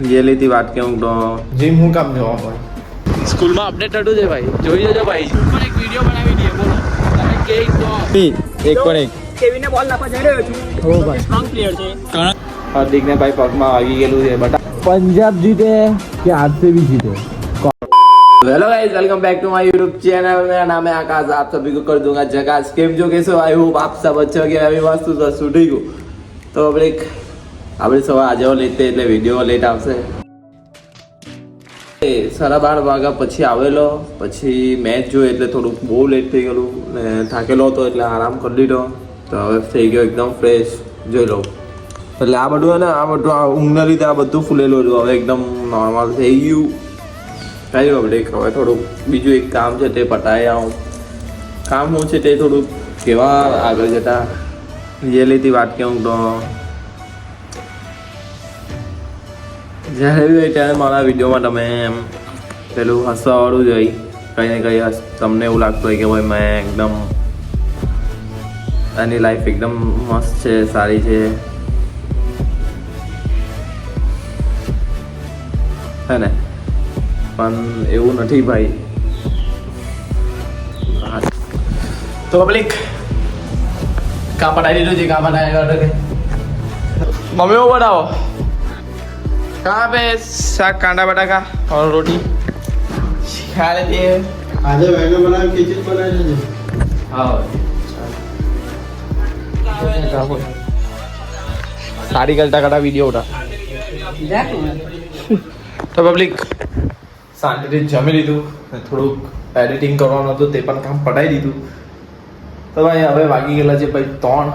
ગયેલી હતી વાત કેવું તો જીમ હું કામ જવા પડે સ્કૂલમાં અપડેટ થતું છે ભાઈ, જોઈ લેજો ભાઈ. પણ એક વિડીયો બનાવી દઈએ, બોલો તમે કે એક પણ એક કેવીને બોલ નાખવા જઈ રહ્યો છું. હો ભાઈ, સ્ટ્રોંગ પ્લેયર છે. હાર્દિકને ભાઈ પગમાં આવી ગયેલું છે બટા. पंजाब जीते कि आरसीबी जीते. Hello guys, welcome back to my YouTube channel. मेरा नाम है आकाश, आप सभी को कर दूंगा जगास. કેમ છો, કેસો? आई होप आप सब अच्छे हो गए. अभी मस्त सुधी गो તો આપણે સવાર આજે લેતે એટલે વિડીયો લેટ આવશે. 12:30 વાગ્યા પછી આવેલો, પછી મેચ જોઈ એટલે થોડુંક બહુ લેટ થઈ ગયેલું ને થાકેલો હતો એટલે આરામ કરી લીધો. તો હવે થઈ ગયો એકદમ ફ્રેશ. જોઈ લો એટલે આ બધું ને આ બધું ઊંઘના લીધે આ બધું ફૂલેલું હતું, હવે એકદમ નોર્મલ થઈ ગયું. કઈ આપણે હવે થોડુંક બીજું એક કામ છે તે પતાવી આવું. કામ શું છે તે થોડુંક કેવા આગળ જતા રિયલિટી વાત કેવું તો જ્યારે બી હોય ત્યારે મારા વિડીયોમાં તમે એમ પેલું હસવાવાળું જ હોય, કંઈ ને કંઈ તમને એવું લાગતું હોય કે ભાઈ મેં એકદમ એની લાઈફ એકદમ મસ્ત છે, સારી છે, હે ને? પણ એવું નથી ભાઈ. તો પબ્લિક કામ બનાવી દીધું છે, કામ બનાવી મમ્મી वो बनाओ कहाँ पे साग कांदा बटाका और रोटी खा लेती है. આજે વેગો બનાવ ખીચડી બનાવી દેજો. हाँ साड़ी करता करता वीडियो उठा તો પબ્લિક શાંતિથી જમી લીધું, થોડુંક એડિટિંગ કરવાનું હતું તે પણ કામ પતાવી દીધું. તો ભાઈ હવે વાગી ગયેલા છે ભાઈ 3.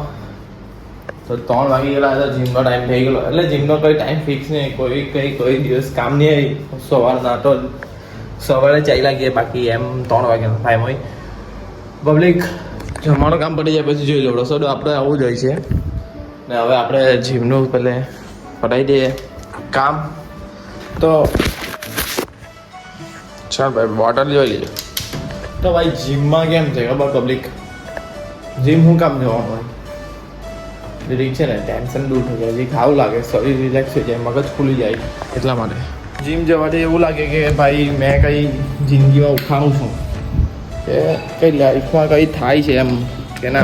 તો 3 વાગી ગયેલા હતા, જીમનો ટાઈમ થઈ ગયેલો. એટલે જીમનો કોઈ ટાઈમ ફિક્સ નહીં, કોઈ દિવસ કામ નહીં આવી. સવારના તો સવારે ચાલ્યા ગયા, બાકી એમ 3 વાગ્યાનો ટાઈમ હોય. પબ્લિક જમવાનું કામ પડી જાય પછી જોઈ લો. રસોડું આપણે આવું જ હોય છે ને. હવે આપણે જીમનું પહેલે પતાવી દઈએ કામ. તો ચાલ ભાઈ બોટલ જોઈ લેજો. તો ભાઈ જીમમાં કેમ છે ખબર પબ્લિક? જીમ હું કામ જવાનું હોય ડીરેક છે ને, ટેન્શન દૂર થઈ જાય, જે ખાવું લાગે, શરીર રિલેક્સ થઈ જાય, મગજ ખુલી જાય. એટલા માટે જીમ જવાથી એવું લાગે કે ભાઈ મેં કંઈ જિંદગીમાં ઉખાણું છું, કે કંઈ લાઈફમાં કંઈ થાય છે એમ, કે ના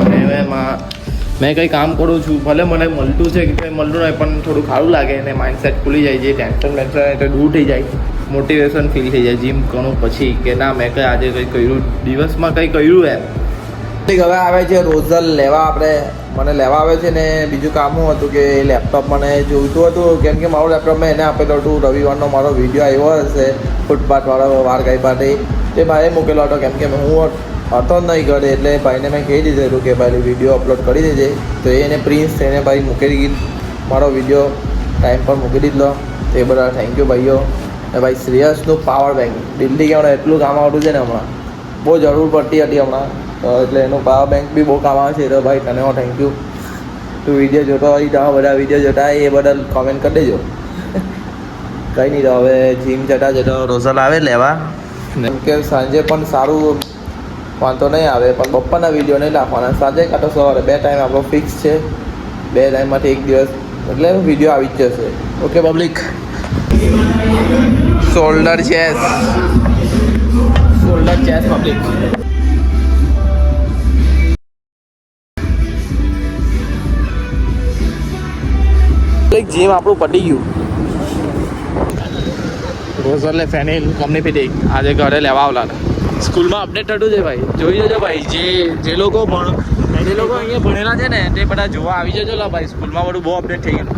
મેં કંઈ કામ કરું છું. ભલે મને મળતું છે કે કંઈ મળતું નહીં, પણ થોડું સારું લાગે અને માઇન્ડસેટ ખુલી જાય, જે ટેન્શન એટલે દૂર થઈ જાય, મોટિવેશન ફીલ થઈ જાય જીમ કરું પછી, કે ના મેં કંઈ આજે કંઈ કર્યું, દિવસમાં કંઈ કર્યું એમ. હવે આવે છે રોઝલ લેવા, આપણે મને લેવા આવે છે ને. બીજું કામ શું હતું કે લેપટોપ મને જોઈતું હતું, કેમ કે મારું લેપટોપ મેં એને આપેલું હતું. રવિવારનો મારો વિડીયો આવ્યો હશે ફૂટપાથવાળો વાર ગઈ પાટે, તે ભાઈએ મૂકેલો હતો, કેમ કે હું હતો નહીં ઘરે, એટલે ભાઈને મેં કહી દીધેલું કે ભાઈ વિડીયો અપલોડ કરી દેજે. તો એને પ્રિન્સ એને ભાઈ મૂકી મારો વિડીયો ટાઈમ પર મૂકી દીધો. તો એ બધા થેન્ક યુ ભાઈઓ. અને ભાઈ શ્રેયસનું પાવર બેંક દિલ્હી ગયા એટલું કામ આવતું છે ને, હમણાં બહુ જરૂર પડતી હતી હમણાં, તો એટલે એનું પાવર બેંક બી બહુ કામ આવે છે. તો ભાઈ તને થેન્ક યુ. તું વિડીયો જોતો હોય, તમે બધા વિડીયો જોતા હોય એ બદલ કોમેન્ટ કરી દેજો. કંઈ નહીં. તો હવે જીમ જતા જતા રોઝલ આવે લેવા, કેમ કે સાંજે પણ સારું વાંધો નહીં આવે, પણ બપોરના વિડીયો નહીં નાખવાના, સાંજે કાં તો સવારે 2 ટાઈમ આપણો ફિક્સ છે. 2 ટાઈમમાંથી એક દિવસ એટલે વિડીયો આવી જ જશે. Okay public. Shoulder chess public. Gym આપણું પટી ગયું. રોઝલને ફેનિલ કંપની ફિટિંગ આજે ઘરે લેવા આવલા હતા. સ્કૂલમાં અપડેટ થતું છે ભાઈ, જોઈ જજો ભાઈ. જે લોકો અહીંયા ભણેલા છે ને તે બધા જોવા આવી જજો લા ભાઈ. સ્કૂલમાં બધું બહુ અપડેટ થઈ ગયું.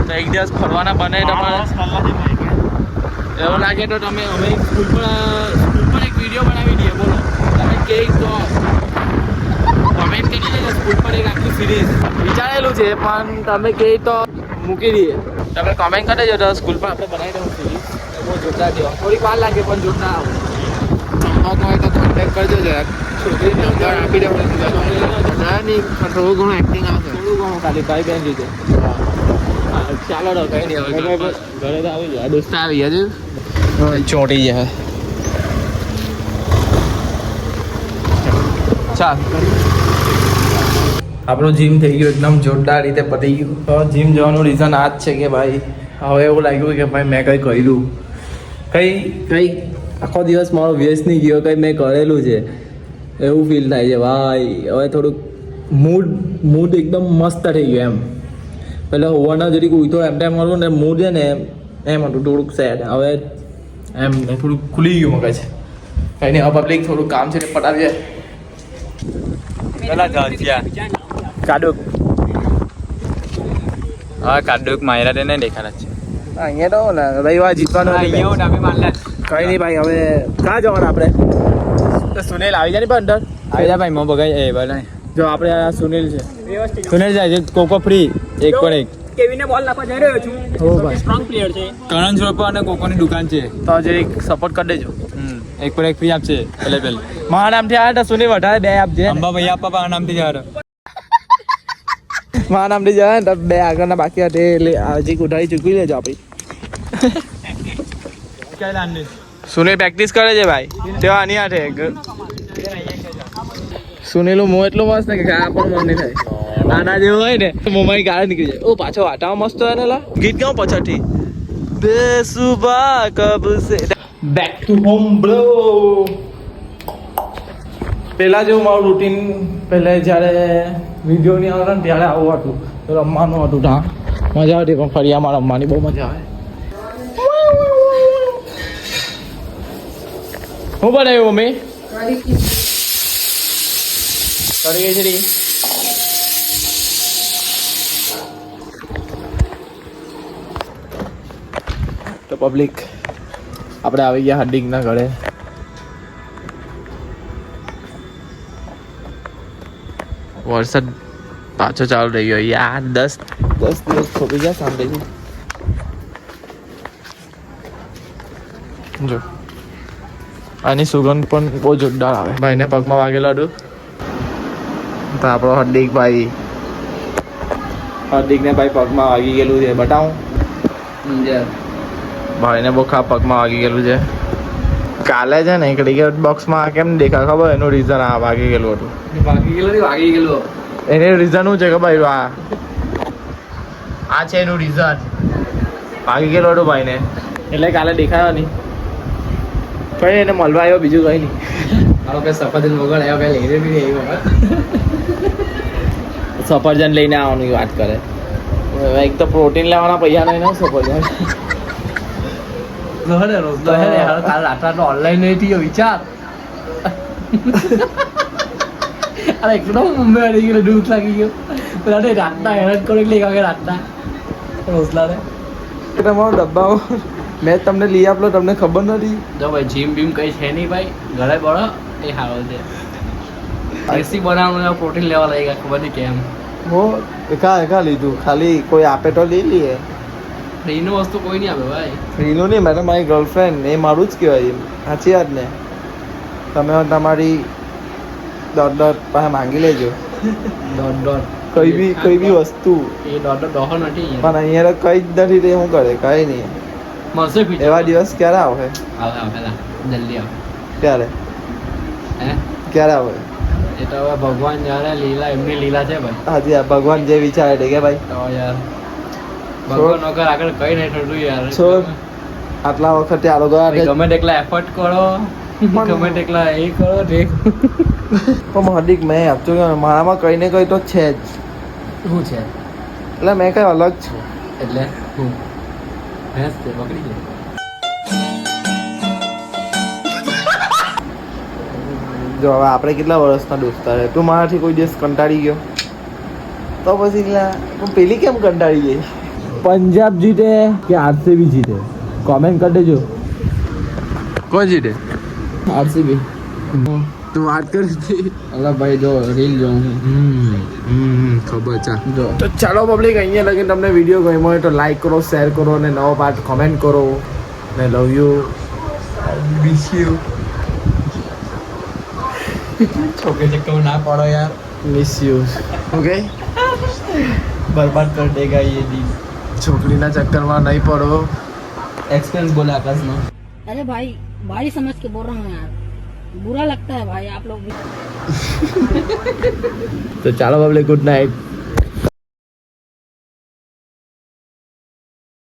તો એક દિવસ ફરવાના બને તમારે એવું લાગે તો અમે સ્કૂલ પર એક વિડીયો બનાવી દઈએ, બોલો તમે કે તો કમેન્ટ કરી દેજો. સ્કૂલ પર એક આખી સિરીઝ વિચારેલું છે, પણ તમે કહે તો મૂકી દઈએ. તમે કમેન્ટ કરી દેજો, તો સ્કૂલ પર આપણે બનાવી દઉં સિરીઝ. બહુ જોતા જવા, થોડીક વાર લાગે પણ જોતા આવો. હોય તો કોન્ટેક્ટ કરજો જરાક. છોકરીને નંબર આપી દઉં નહીં, પણ થોડું ઘણું એક્ટિંગ આવશે, થોડું ઘણું ખાલી ભાઈ બેન લીધે. ચાલો તો કંઈ નહીં, હવે ઘરે તો આવી જાય. દોસ્ત આવી ગયા છે, ચોંટી જાય. ચાલ આપણું જીમ થઈ ગયું એકદમ જોરદાર રીતે પતી ગયું. તો જીમ જવાનું રીઝન આ જ છે કે ભાઈ હવે એવું લાગ્યું કે ભાઈ મેં કંઈ કર્યું, કંઈ આખો દિવસ મારો વેસ્ટ નહીં ગયો, કંઈ મેં કરેલું છે એવું ફીલ થાય છે ભાઈ. હવે થોડુંક મૂડ એકદમ મસ્ત થઈ ગયો એમ. પહેલાં હોવાના જરીક ઉઠો એમ ટાઈમ મળું ને મૂડ છે ને એમ હતું થોડુંક સેડ. હવે એમ થોડુંક ખુલી ગયું મગજ. કંઈ નહીં, હવે પબ્લિક થોડુંક કામ છે ને પટાવીએ. કાડુક હા કાડુક માયરા તેને દેખાડા છે અહીંયા તો ને રવિવાર જીતવાનો કઈ નહીં ભાઈ. હવે ક્યાં જવાનું આપણે? તો સુનિલ આવી જાય ને પણ અંદર આવી જા ભાઈ મો બગાઈ એ બોલ જો આપણે આ સુનિલ છે. સુનેર જાય છે કોકો ફ્રી એક પર એક કેવીને બોલ નાખવા જઈ રહ્યો છું. હો ભાઈ. સ્ટ્રોંગ પ્લેયર છે. કરણ ચોપા અને કોકોની દુકાન છે તો જરીક સપોર્ટ કરી દેજો. એક પર એક ફ્રી આપશે પેલે પેલે મારા નામથી આવે તો સુનિલ વધારે બે આપજે. અંબા ભાઈ આપવા નામથી યાર મારા નામથી જાય ને તો બે આગળના બાકી હતા એટલે હજી ઉઠાવી ચૂકવી લેજો આપણી. સુનિલ પ્રેક્ટિસ કરે છે ભાઈ. તેવા આની હાથે સુનિલનું મોં એટલું મસ્ત ને કે આ પણ મન નહીં થાય. નાના જેવું હોય ને મોંમાં ગાળ નીકળી જાય. ઓ પાછો વાટામાં મસ્ત હોય ને લા. ગીત ગાઉં પાછળથી બેસુબા કબ સે બેક ટુ હોમ બ્રો. પહેલાં જેવું મારું રૂટીન પહેલાં જ્યારે વિડીયો નહીં આવતા ને ત્યારે આવું હતું. તો રમવાનું હતું ત્યાં મજા આવતી, પણ ફળિયામાં રમવાની બહુ મજા આવે. શું બનાવ્યું મમ્મી? કરી ગઈ છે. તો પબ્લિક આપણે આવી ગયા હાર્દિકના ઘરે. વરસાદ પાછો ચાલુ થઈ ગયો યાર. 10 દિવસ ખોપી ગયા સાંભળેથી. જો આની સુગંધ પણ બહુ જોરદાર આવે. ભાઈને પગમાં વાગેલું હતું તો આપણો હાર્દિકને ભાઈ પગમાં વાગી ગયેલું છે. બતાવું ભાઈને બહુ પગમાં વાગી ગયેલું છે. કાલે છે ને ક્રિકેટ બોક્સમાં કેમ દેખા ખબર? એનું રીઝન આ વાગી ગયેલું હતું. વાગી ગયેલો. એનું રીઝન શું છે ખબર? આ છે એનું રીઝન. વાગી ગયેલું હતું ભાઈને એટલે કાલે દેખાયો નહીં. કઈ એને મળવા આવ્યો, બીજું કઈ નહીં. સફરજન વગર આવ્યો કઈ લઈને બી નહીં આવ્યો. સફરજન લઈને આવવાની વાત કરે. એક તો પ્રોટીન લેવાના પૈસા નહીં ને સફરજન. ઓનલાઈન નહીં થયો વિચાર. અરે એકદમ મુંબઈ આવી ગયો, દૂધ લાગી ગયો. પેલા રાતના હેરાન કરો એટલે 1 વાગે રાતના રોસલા તમારો ડબ્બા મેં તમને લઈ આપલો, તમને ખબર નથી. જો ભાઈ જીમ બીમ કઈ છે નહીં ભાઈ, ઘરે બળો એ સારો છે. દેશી બનાવવાનું પ્રોટીન લેવા લઈ ગયા, ખબર નહીં કેમ. હો એકા લીધું, ખાલી કોઈ આપે તો લઈ લઈએ. ફ્રીનું વસ્તુ કોઈ નહીં આપે ભાઈ. ફ્રીનું નહીં, મેં તો મારી ગર્લફ્રેન્ડ એ મારું જ કહેવાય. સાચી વાત ને? તમે તમારી દોઢ પાસે માંગી લેજો. દોઢ કોઈ બી વસ્તુ. એ દોઢ નથી પણ અહીંયા કઈ જ નથી તે શું કરે? કઈ નહીં. મળશે ફીચર. એવા દિવસ ક્યારે આવે? આવે જલ્દી આવે. ક્યારે હે ક્યારે આવે? એ તો હવે ભગવાન જાણે, લીલા એમની લીલા છે ભાઈ. હાજી, આ ભગવાન જે વિચારે તે કે ભાઈ. તો યાર ભગવાન વગર આગળ કઈ નહીં થતું યાર. છોડ આટલા વખતે આ લોકો ગમે તેટલા એફર્ટ કરો, ગમે તેટલા એ કરો તે. પણ હાર્દિક મેં આપજો કે મારામાં કઈ ને કઈ તો છે જ. શું છે એટલે મેં કઈ અલગ છું. એટલે હું ભેંસ છે, બકરી છે. જો હવે આપણે કેટલા વર્ષના દોસ્તાર છે. તું મારાથી કોઈ દિવસ કંટાળી ગયો તો પછી પણ પેલી કેમ કંટાળી ગઈ? પંજાબ જીતે કે આરસીબી જીતે? કોમેન્ટ કરી દેજો. કોણ જીતે? આરસીબી. તું વાત કરી. અલા ભાઈ જો રીલ જો ખબર જો. તો ચાલો પબ્લિક, અહીંયા લગીને તમને વિડીયો ગમ્યો હોય તો લાઈક કરો, શેર કરો અને નવો પાર્ટ કોમેન્ટ કરો. ને લવ યુ, મિસ યુ. છોકરી ચક્કર ના પડો યાર. Miss you. ઓકે, बर्बाद कर देगा ये दिन. છોકરીના ચક્કરમાં નહીં પડો. एक्सपीरियंस बोले आकाश ने. अरे भाई भाई समझ के बोल रहा हूँ यार, बुरा लगता है भाई आप लोग भी. તો ચાલો પબ્લિક, ગુડ નાઇટ.